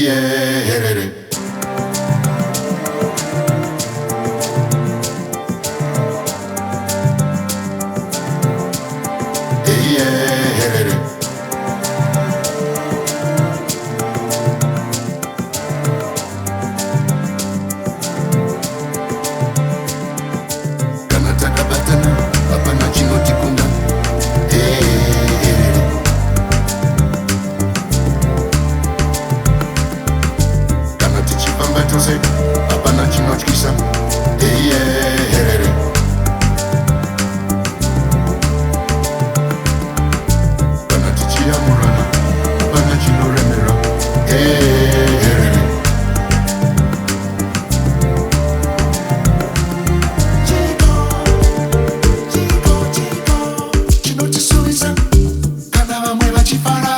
Herere. Herere. Kanataka batana, hapana chinoti kunda. Herere. Kanati chipamba tose, hapana chinoti kisa. Herere. Kanati chiamurana, hapana chinoremera. Herere. Chinotisuiza, kana vamwe vachifara.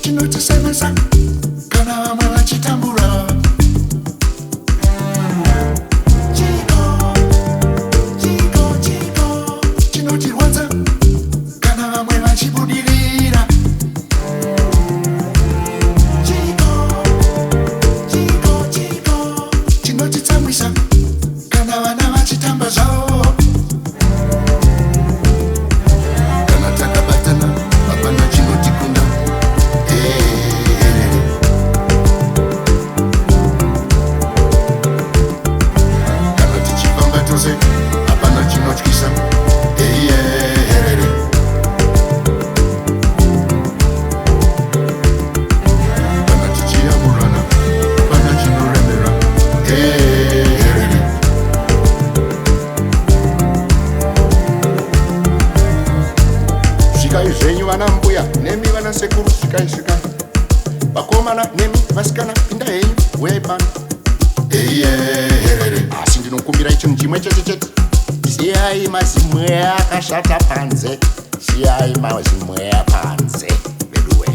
Chinotisemesa, kana vamwe vachitambura. Chinotirwadza, kana vamwe vachibudirira. Chinotitsamwisa, kana vana vachitamba zvavo. Kana takabatana, hapana chinotikunda. Herere. Kana tichifamba tose, hapana chinotyisa. Herere. Kana tichiyamurana, hapana chinoremera. Herere. Svikai zvenyu vana mbuya nemi vana sekuru, svikai svikai. Vakomana nemi vasikana, pinda henyu, uyai pano. Herere. Asi ndinokumbirai chinhu chimwe chete chete. Siyai mazimwe akashata panze. Siyai mazimwe panze. Veduwe.